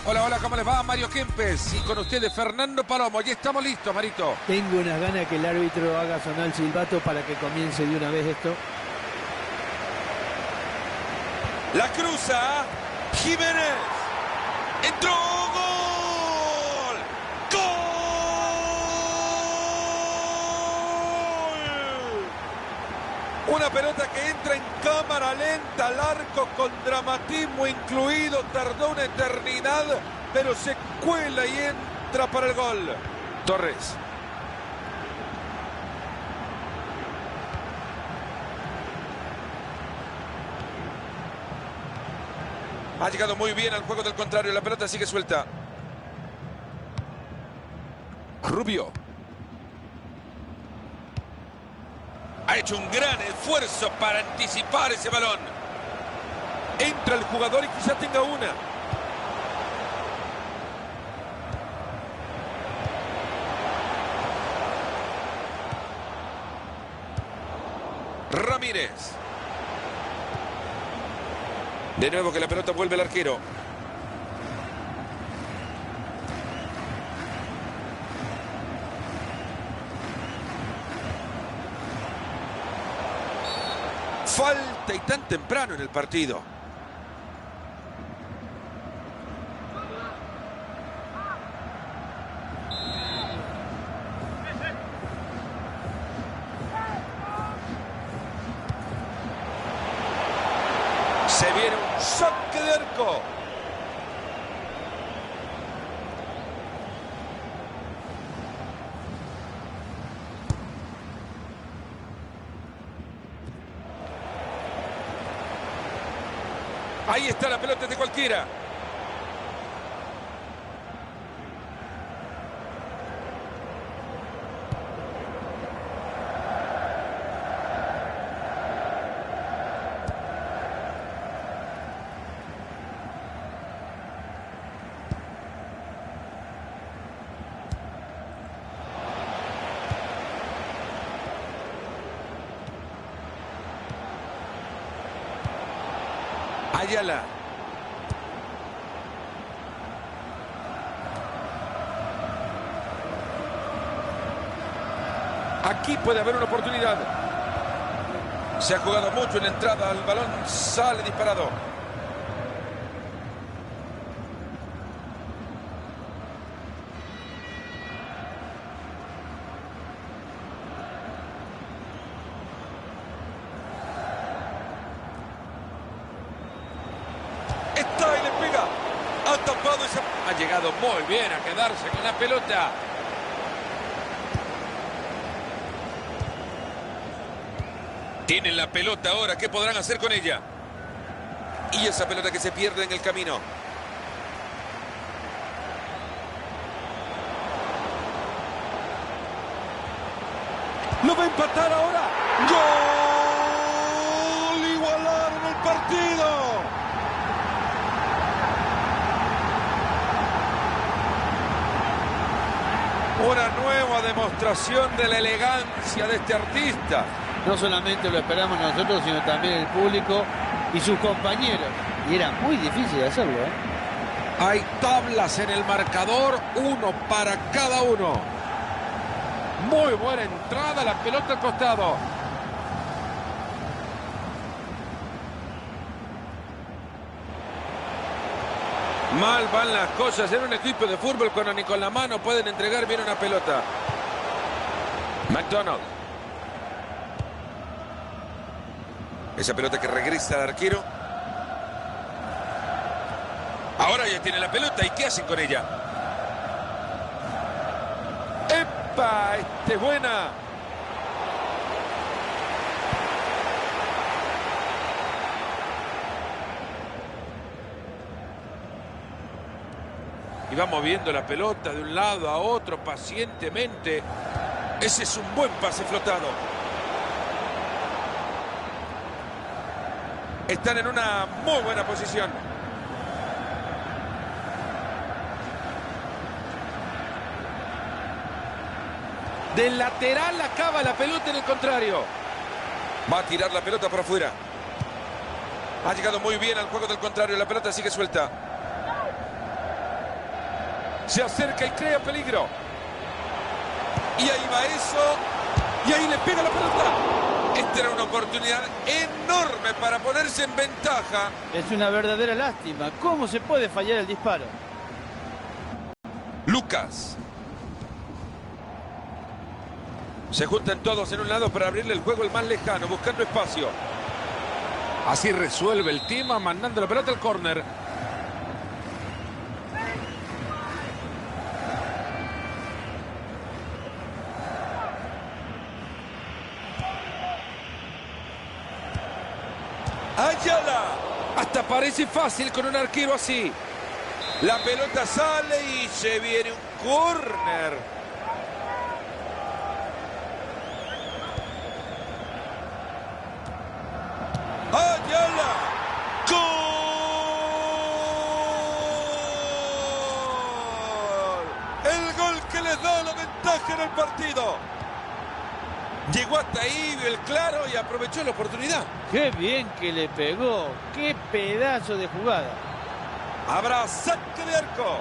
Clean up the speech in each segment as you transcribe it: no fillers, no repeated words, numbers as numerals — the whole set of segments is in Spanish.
Hola, hola, ¿cómo les va? Mario Kempes y con ustedes Fernando Palomo. Ya estamos listos, Marito. Tengo unas ganas que el árbitro haga sonar el silbato para que comience de una vez esto. La cruza Jiménez. Entró. ¡Gol! ¡Gol! Una pelota que entra en cámara lenta al arco con dramatismo incluido. Tardó una eternidad, pero se cuela y entra para el gol. Torres. Ha llegado muy bien al juego del contrario. La pelota sigue suelta. Rubio. Ha hecho un gran esfuerzo para anticipar ese balón. Entra el jugador y quizá tenga una. Ramírez. De nuevo que la pelota vuelve al arquero. Falta y tan temprano en el partido. Se viene un saque de arco. Ahí está la pelota de cualquiera. Ayala. Aquí puede haber una oportunidad. Se ha jugado mucho en la entrada. El balón sale disparado. Está y le pega. Ha tapado esa... Ha llegado muy bien a quedarse con la pelota. Tienen la pelota ahora. ¿Qué podrán hacer con ella? Y esa pelota que se pierde en el camino. Lo va a empatar ahora. ¡Gol! Igualaron el partido. Una nueva demostración de la elegancia de este artista. No solamente lo esperamos nosotros, sino también el público y sus compañeros. Y era muy difícil de hacerlo, ¿eh? Hay tablas en el marcador, uno para cada uno. Muy buena entrada, la pelota al costado. Mal van las cosas en un equipo de fútbol cuando ni con la mano pueden entregar bien una pelota. McDonald. Esa pelota que regresa al arquero. Ahora ya tiene la pelota. ¿Y qué hacen con ella? ¡Epa! ¡Este es buena! Y va moviendo la pelota de un lado a otro pacientemente. Ese es un buen pase flotado. Están en una muy buena posición. Del lateral acaba la pelota en el contrario. Va a tirar la pelota por afuera. Ha llegado muy bien al juego del contrario. La pelota sigue suelta. Se acerca y crea peligro. Y ahí va eso. Y ahí le pega la pelota. Esta era una oportunidad enorme para ponerse en ventaja. Es una verdadera lástima. ¿Cómo se puede fallar el disparo? Lucas. Se juntan todos en un lado para abrirle el juego al más lejano, buscando espacio. Así resuelve el tema, mandando la pelota al córner. Ayala. Hasta parece fácil con un arquero así. La pelota sale y se viene un córner. Ayala. ¡Gol! El gol que les da la ventaja en el partido. Llegó hasta ahí, vio el claro y aprovechó la oportunidad. ¡Qué bien que le pegó! ¡Qué pedazo de jugada! Habrá saque de arco.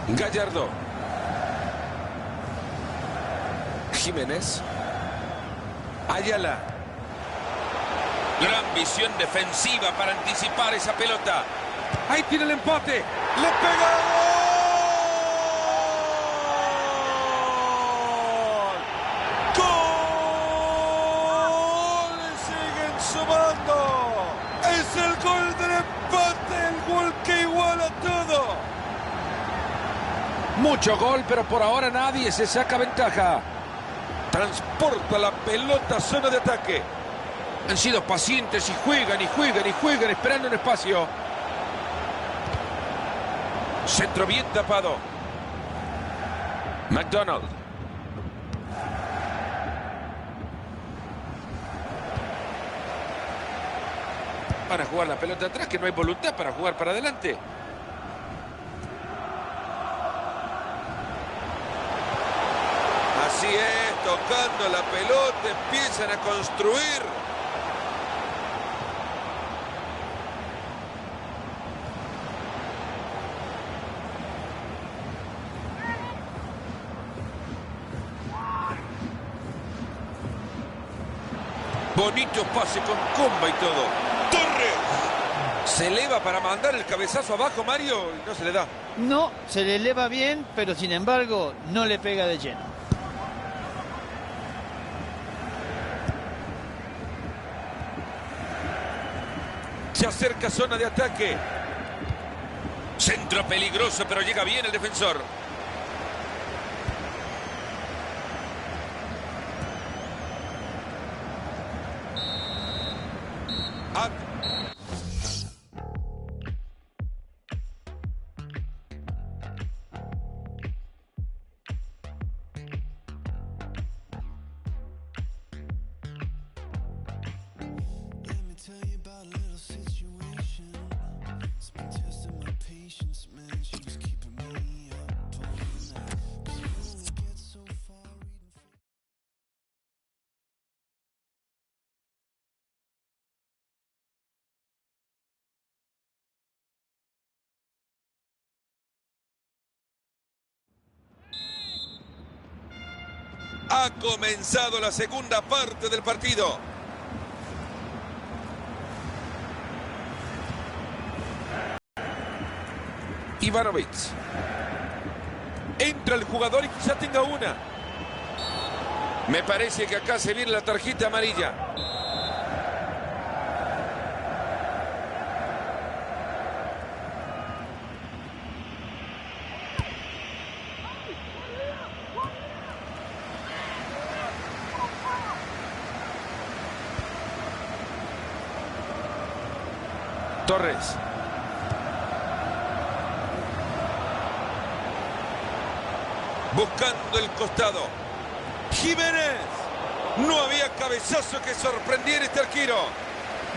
Gallardo. Jiménez. Ayala. Gran visión defensiva para anticipar esa pelota. Ahí tiene el empate. ¡Le pega! ¡Gol! ¡Gol! ¡Siguen sumando! ¡Es el gol del empate! ¡El gol que iguala todo! Mucho gol, pero por ahora nadie se saca ventaja. Transporta la pelota a zona de ataque. Han sido pacientes y juegan y juegan y juegan esperando un espacio. Centro bien tapado. McDonald. Van a jugar la pelota atrás, que no hay voluntad para jugar para adelante. Así es, tocando la pelota, empiezan a construir. Bonito pase con comba y todo. ¡Torres! Se eleva para mandar el cabezazo abajo, Mario, y no se le da. No, se le eleva bien, pero sin embargo no le pega de lleno. Se acerca zona de ataque. Centro peligroso, pero llega bien el defensor. Ha comenzado la segunda parte del partido. Ivanovic. Entra el jugador y quizá tenga una. Me parece que acá se viene la tarjeta amarilla. Torres. Buscando el costado. Jiménez. No había cabezazo que sorprendiera este arquero.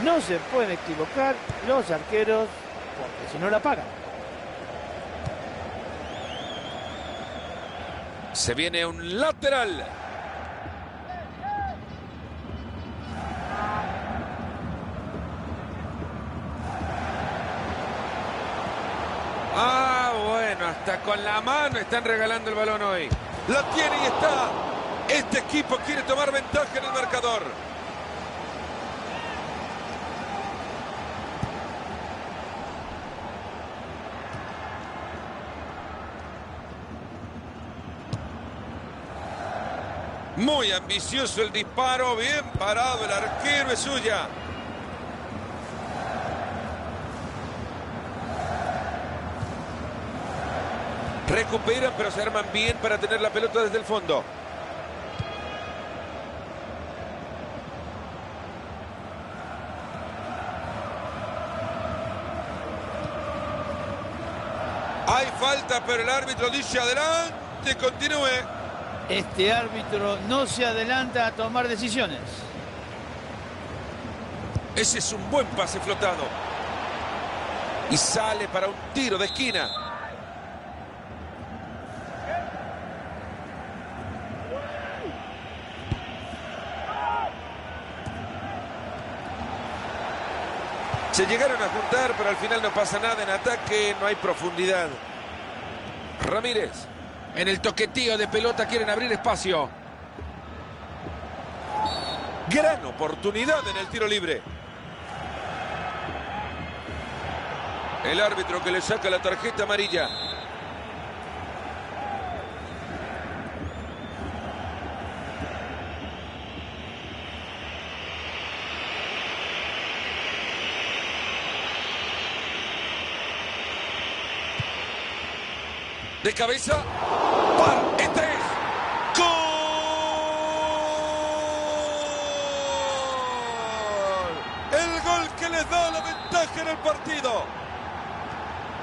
No se pueden equivocar los arqueros porque si no la pagan. Se viene un lateral. Ah, bueno, hasta con la mano están regalando el balón hoy. La tiene y está. Este equipo quiere tomar ventaja en el marcador. Muy ambicioso el disparo, bien parado el arquero, es suya. Recuperan, pero se arman bien para tener la pelota desde el fondo. Hay falta, pero el árbitro dice adelante, continúe. Este árbitro no se adelanta a tomar decisiones. Ese es un buen pase flotado. Y sale para un tiro de esquina. Se llegaron a juntar, pero al final no pasa nada. En ataque no hay profundidad. Ramírez. En el toquetío de pelota quieren abrir espacio. Gran oportunidad en el tiro libre. El árbitro que le saca la tarjeta amarilla. De cabeza. Este es. ¡Gol! El gol que les da la ventaja en el partido.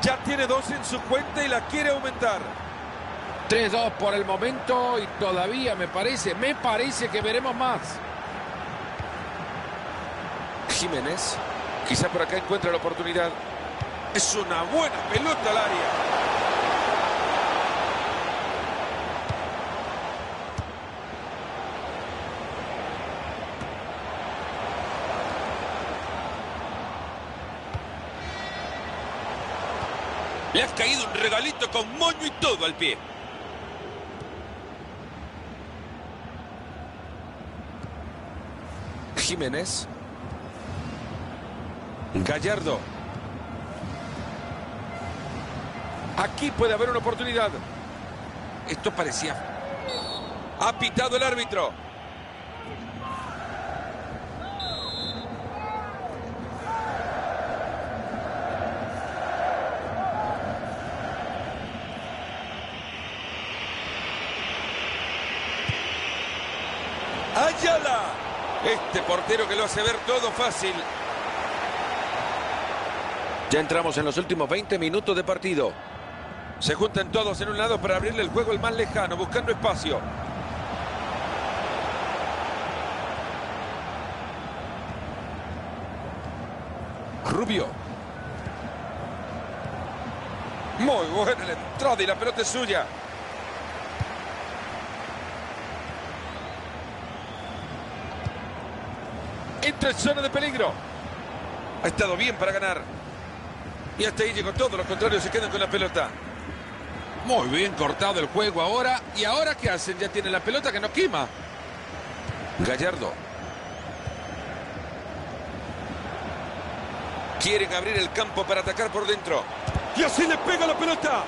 Ya tiene 2 en su cuenta y la quiere aumentar. 3-2 por el momento y todavía me parece que veremos más. Jiménez. Quizá por acá encuentra la oportunidad. Es una buena pelota al área. Le ha caído un regalito con moño y todo al pie. Jiménez. Gallardo. Aquí puede haber una oportunidad. Esto parecía. Ha pitado el árbitro. Ayala. Este portero que lo hace ver todo fácil. Ya entramos en los últimos 20 minutos de partido. Se juntan todos en un lado para abrirle el juego al más lejano, buscando espacio. Rubio. Muy buena la entrada y la pelota es suya. Entra en zona de peligro. Ha estado bien para ganar. Y hasta ahí llegó todo. Los contrarios se quedan con la pelota. Muy bien cortado el juego ahora. ¿Y ahora qué hacen? Ya tienen la pelota que no quema. Gallardo. Quieren abrir el campo para atacar por dentro. Y así le pega la pelota.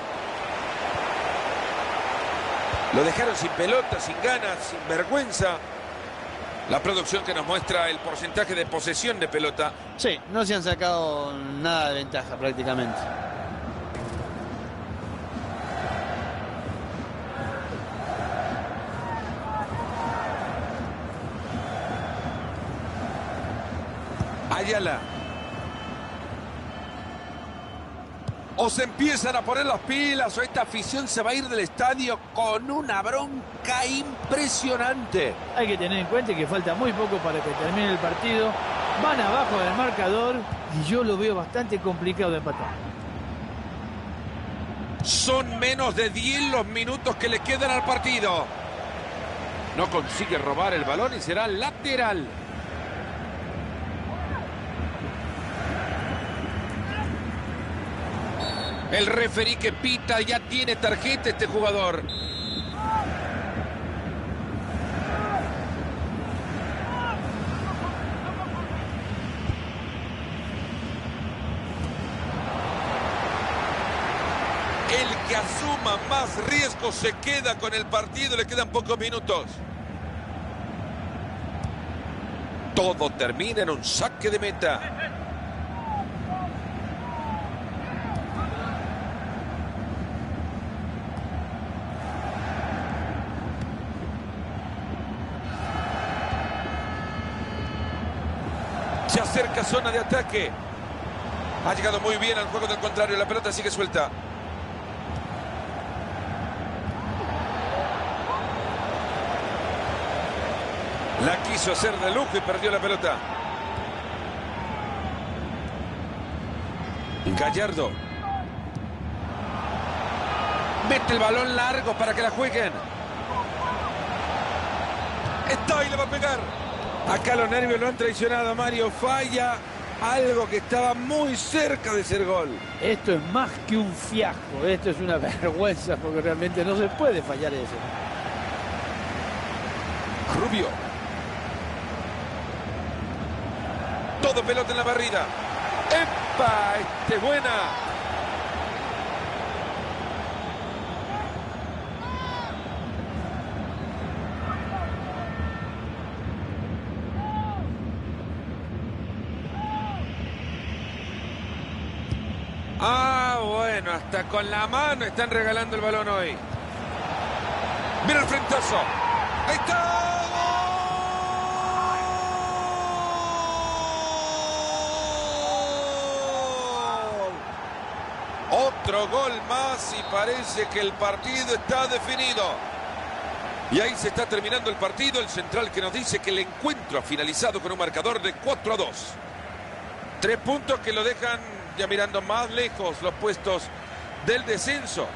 Lo dejaron sin pelota, sin ganas, sin vergüenza. La producción que nos muestra el porcentaje de posesión de pelota. Sí, no se han sacado nada de ventaja prácticamente. Ayala. O se empiezan a poner las pilas o esta afición se va a ir del estadio con una bronca impresionante. Hay que tener en cuenta que falta muy poco para que termine el partido. Van abajo del marcador y yo lo veo bastante complicado de empatar. Son menos de 10 los minutos que le quedan al partido. No consigue robar el balón y será lateral. El referí que pita ya tiene tarjeta este jugador. El que asuma más riesgos se queda con el partido, le quedan pocos minutos. Todo termina en un saque de meta. Se acerca zona de ataque. Ha llegado muy bien al juego del contrario. La pelota sigue suelta. La quiso hacer de lujo y perdió la pelota. Gallardo. Mete el balón largo para que la jueguen. Está y le va a pegar. Acá los nervios lo han traicionado. Mario falla algo que estaba muy cerca de ser gol. Esto es más que un fiasco. Esto es una vergüenza porque realmente no se puede fallar eso. Rubio. Todo pelota en la barrida. ¡Epa! ¡Este es buena! Ah, bueno, hasta con la mano están regalando el balón hoy. Mira el frentazo. ¡Ahí está! Otro gol más y parece que el partido está definido. Y ahí se está terminando el partido. El central que nos dice que el encuentro ha finalizado con un marcador de 4-2. 3 puntos que lo dejan ya mirando más lejos los puestos del descenso.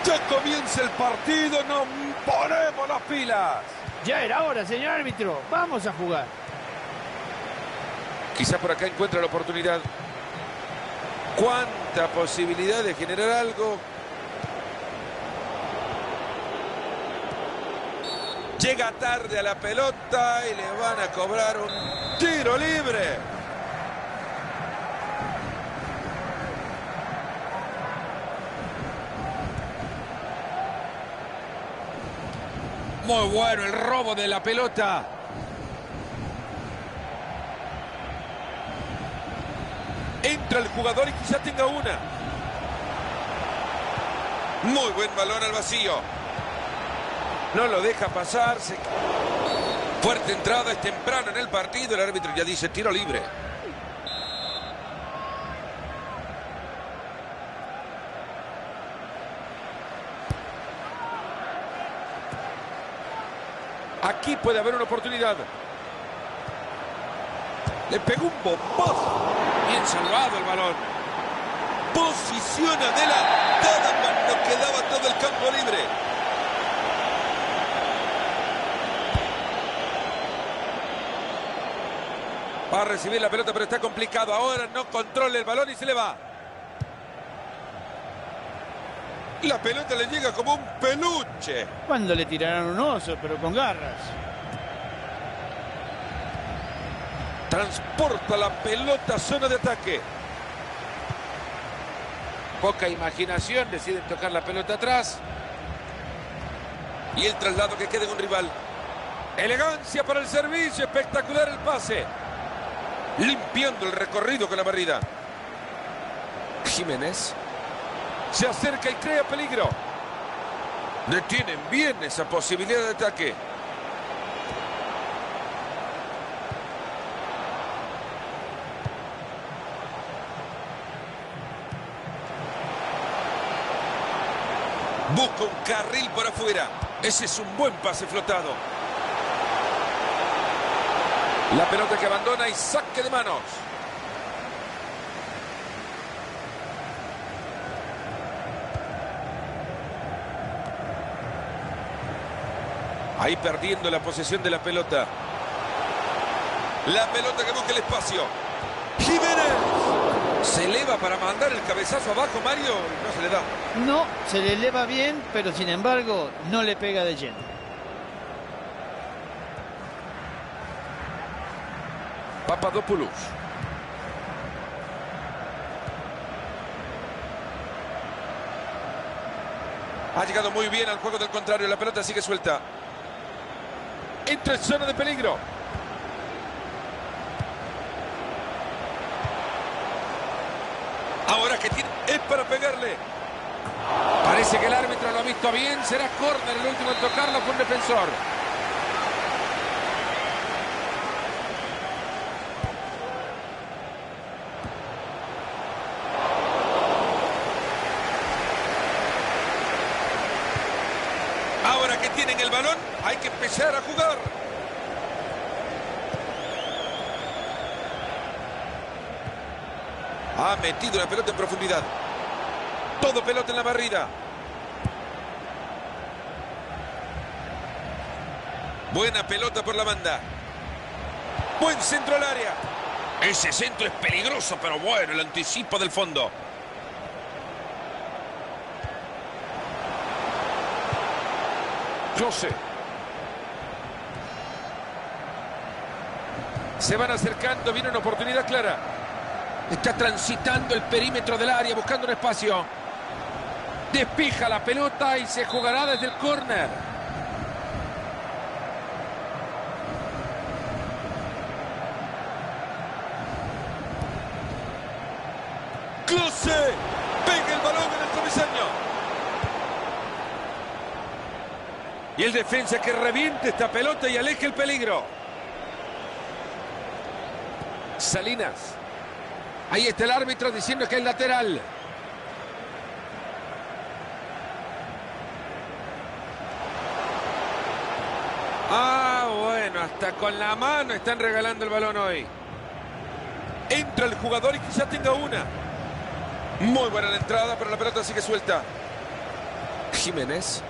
Ya comienza el partido, nos ponemos las pilas. Ya era hora, señor árbitro. Vamos a jugar. Quizás por acá encuentra la oportunidad. ¿Cuánta posibilidad de generar algo? Llega tarde a la pelota y le van a cobrar un tiro libre. Muy bueno el robo de la pelota. Entra el jugador y quizá tenga una. Muy buen balón al vacío. No lo deja pasar. Fuerte entrada, es temprano en el partido. El árbitro ya dice tiro libre. Aquí puede haber una oportunidad. Le pegó un bombazo. Bien salvado el balón. Posición adelantada cuando quedaba todo el campo libre. Va a recibir la pelota, pero está complicado. Ahora no controla el balón y se le va. La pelota le llega como un peluche. Cuando le tiraron un oso, pero con garras. Transporta la pelota a zona de ataque. Poca imaginación, deciden tocar la pelota atrás. Y el traslado que queda en un rival. Elegancia para el servicio, espectacular el pase. Limpiando el recorrido con la barrida. Jiménez. Se acerca y crea peligro. Detienen bien esa posibilidad de ataque. Busca un carril por afuera. Ese es un buen pase flotado. La pelota que abandona y saque de manos. Ahí perdiendo la posesión de la pelota. La pelota que busca el espacio. Jiménez. Se eleva para mandar el cabezazo abajo, Mario, y no se le da. No, se le eleva bien, pero sin embargo no le pega de lleno. Papadopoulos. Ha llegado muy bien al juego del contrario. La pelota sigue suelta. Entra en zona de peligro. Ahora que tiene... es para pegarle. Parece que el árbitro lo ha visto bien. Será córner, el último en tocarlo fue un defensor. tienen el balón, hay que empezar a jugar. Ha metido la pelota en profundidad. Todo pelota en la barrida. Buena pelota por la banda. Buen centro al área. Ese centro es peligroso, pero bueno, el anticipo del fondo. José. Se van acercando, viene una oportunidad clara. Está transitando el perímetro del área, buscando un espacio. Despija la pelota y se jugará desde el córner. Klose. Pega el balón en el travesaño. Y el defensa que reviente esta pelota y aleje el peligro. Salinas. Ahí está el árbitro diciendo que es lateral. Ah, bueno, hasta con la mano están regalando el balón hoy. Entra el jugador y quizá tenga una. Muy buena la entrada, pero la pelota sigue suelta. Jiménez.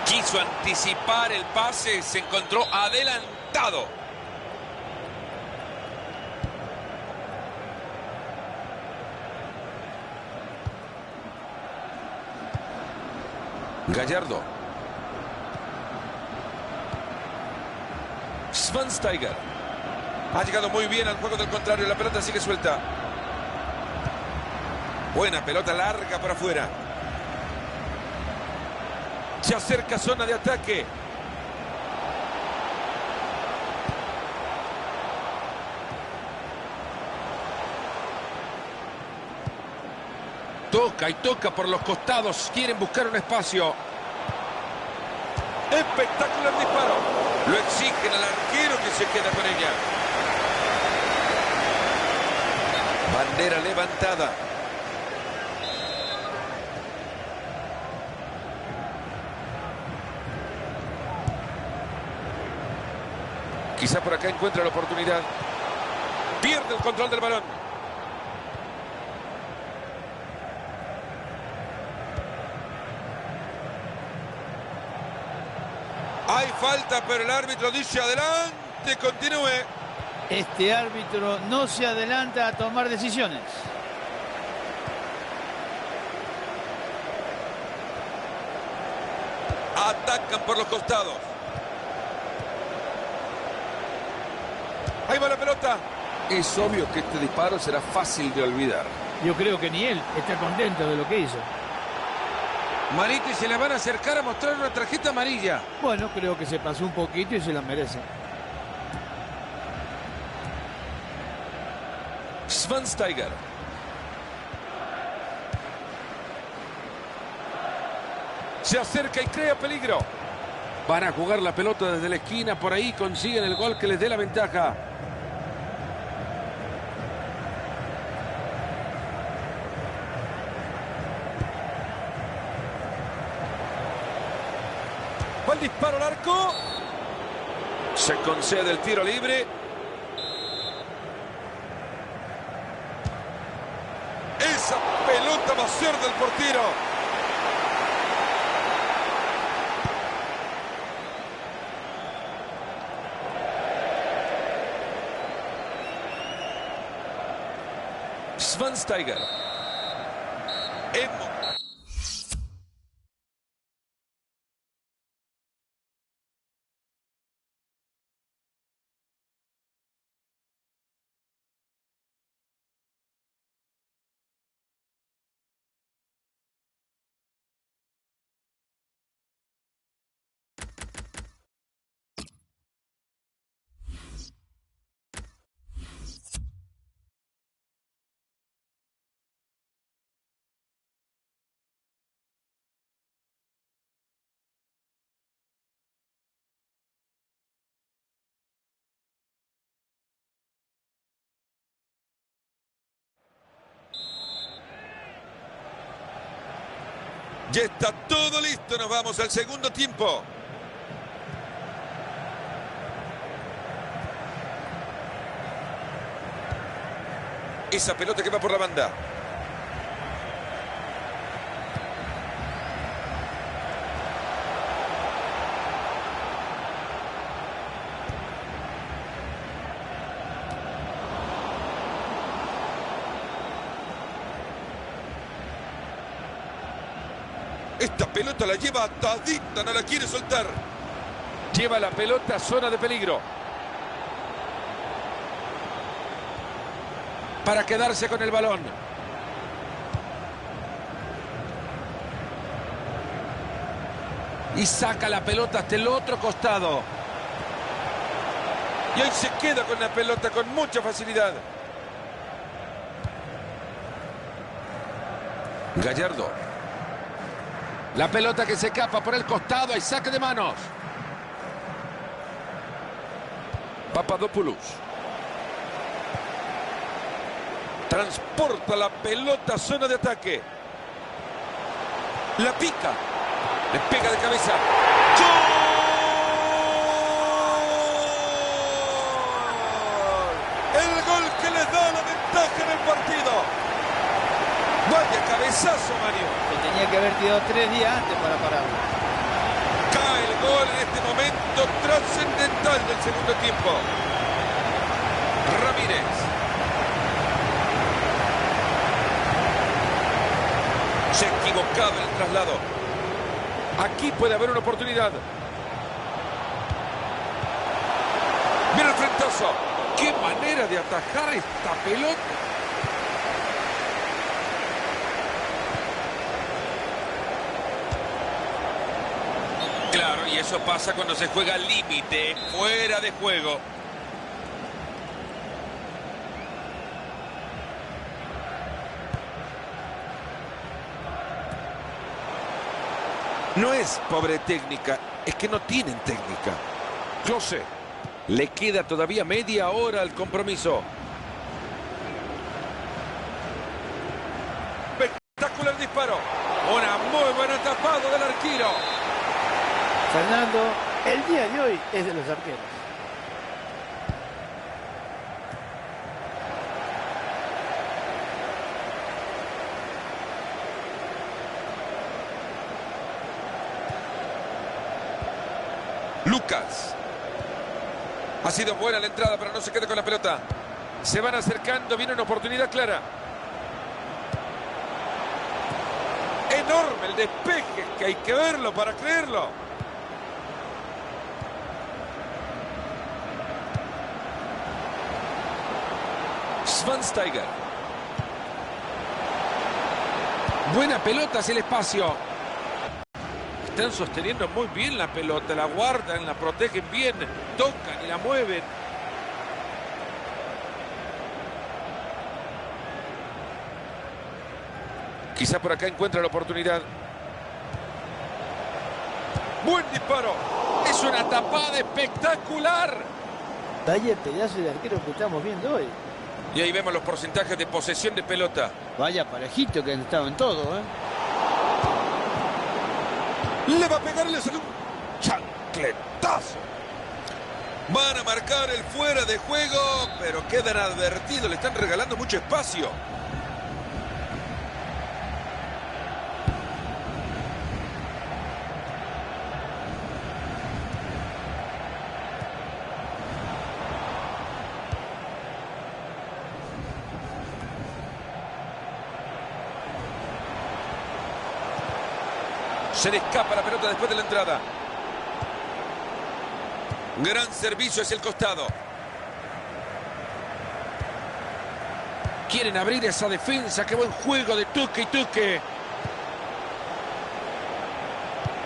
Quiso anticipar el pase, se encontró adelantado. Gallardo. Schweinsteiger. Ha llegado muy bien al juego del contrario. La pelota sigue suelta. Buena pelota larga para afuera. Se acerca zona de ataque. Toca y toca por los costados. Quieren buscar un espacio. Espectacular disparo. Lo exigen al arquero que se queda con ella. Bandera levantada. Quizá por acá encuentra la oportunidad. Pierde el control del balón. Hay falta, pero el árbitro dice adelante, continúe. Este árbitro no se adelanta a tomar decisiones. Atacan por los costados. Ahí va la pelota. Es obvio que este disparo será fácil de olvidar. Yo creo que ni él está contento de lo que hizo. Mariti se le van a acercar a mostrar una tarjeta amarilla. Bueno, creo que se pasó un poquito y se la merece. Schweinsteiger. Se acerca y crea peligro. Van a jugar la pelota desde la esquina. Por ahí consiguen el gol que les dé la ventaja. Va el disparo al arco. Se concede el tiro libre. Esa pelota va a ser del portero. Schweinsteiger. Ya está todo listo, nos vamos al segundo tiempo. Esa pelota que va por la banda. Esta pelota la lleva atadita, no la quiere soltar. Lleva la pelota a zona de peligro. Para quedarse con el balón. Y saca la pelota hasta el otro costado. Y hoy se queda con la pelota con mucha facilidad. Gallardo. La pelota que se escapa por el costado. Hay saque de manos. Papadopoulos. Transporta la pelota a zona de ataque. La pica. Le pega de cabeza. ¡Gol! El gol que les da la ventaja en el partido. Vaya cabezazo, Mario. Que tenía que haber tirado 3 días antes para pararlo. Cae el gol en este momento trascendental del segundo tiempo. Ramírez. Se ha equivocado en el traslado. Aquí puede haber una oportunidad. Mira el frentazo. ¡Qué manera de atajar esta pelota! Claro, y eso pasa cuando se juega al límite, fuera de juego. No es pobre técnica, es que no tienen técnica. Klose. Le queda todavía media hora al compromiso. Espectacular disparo. Una muy buena tapada del arquero. Fernando, el día de hoy es de los arqueros. Lucas. Ha sido buena la entrada, pero no se queda con la pelota. Se van acercando, viene una oportunidad clara. Enorme el despeje, que hay que verlo para creerlo. Schweinsteiger. Buena pelota hacia el espacio. Están sosteniendo muy bien la pelota, la guardan, la protegen bien, tocan y la mueven. Quizá por acá encuentra la oportunidad. Buen disparo. Es una tapada espectacular. Vaya pedazo de arquero que estamos viendo hoy. Y ahí vemos los porcentajes de posesión de pelota. Vaya parejito que han estado en todo, ¿eh? Le va a pegar y le sale un chancletazo. Van a marcar el fuera de juego, pero quedan advertidos. Le están regalando mucho espacio. Se le escapa la pelota después de la entrada. Gran servicio hacia el costado. Quieren abrir esa defensa. Qué buen juego de Tuque y Tuque.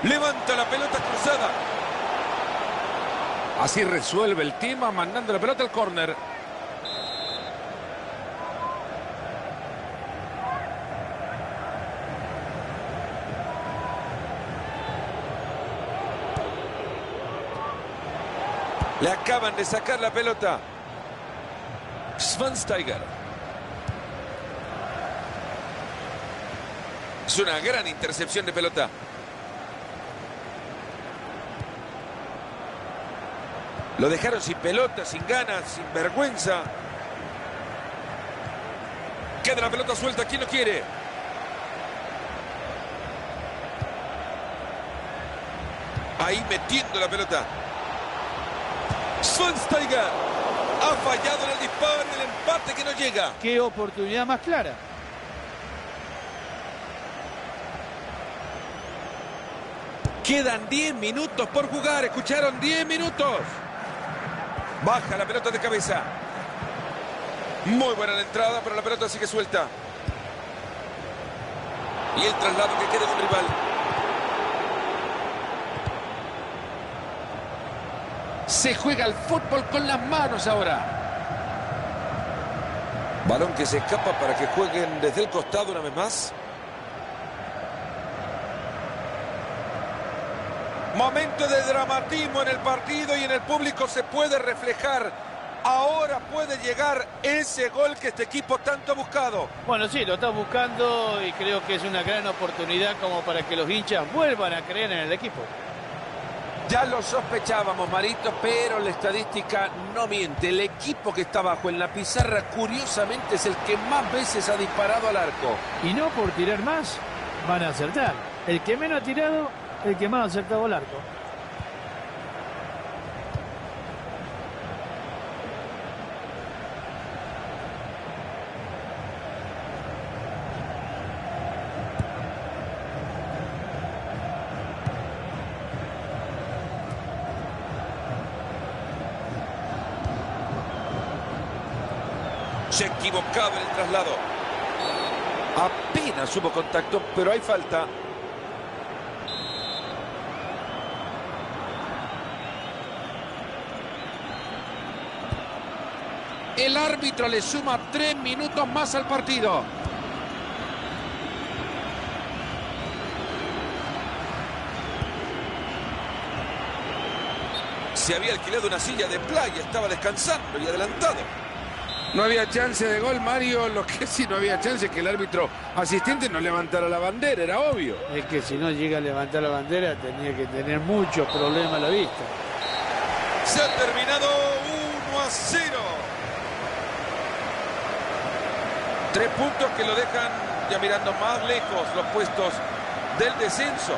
Levanta la pelota cruzada. Así resuelve el tema mandando la pelota al córner. Le acaban de sacar la pelota. Schweinsteiger. Es una gran intercepción de pelota. Lo dejaron sin pelota, sin ganas, sin vergüenza. Queda la pelota suelta. ¿Quién lo quiere? Ahí metiendo la pelota. Schweinsteiger ha fallado en el disparo, en el empate que no llega. Qué oportunidad más clara. Quedan 10 minutos por jugar. ¿Escucharon? 10 minutos. Baja la pelota de cabeza. Muy buena la entrada, pero la pelota sigue suelta. Y el traslado que queda en un rival. Se juega el fútbol con las manos ahora. Balón que se escapa para que jueguen desde el costado una vez más. Momento de dramatismo en el partido y en el público se puede reflejar. Ahora puede llegar ese gol que este equipo tanto ha buscado. Bueno, sí, lo está buscando y creo que es una gran oportunidad como para que los hinchas vuelvan a creer en el equipo. Ya lo sospechábamos, Marito, pero la estadística no miente. El equipo que está abajo en la pizarra, curiosamente, es el que más veces ha disparado al arco. Y no por tirar más, van a acertar. El que menos ha tirado, el que más ha acertado al arco. Se ha equivocado en el traslado. Apenas hubo contacto, pero hay falta. El árbitro le suma 3 minutos más al partido. Se había alquilado una silla de playa, estaba descansando y adelantado. No había chance de gol, Mario. Lo que sí no había chance es que el árbitro asistente no levantara la bandera, era obvio. Es que si no llega a levantar la bandera tenía que tener muchos problemas a la vista. Se ha terminado 1-0. 3 puntos que lo dejan ya mirando más lejos los puestos del descenso.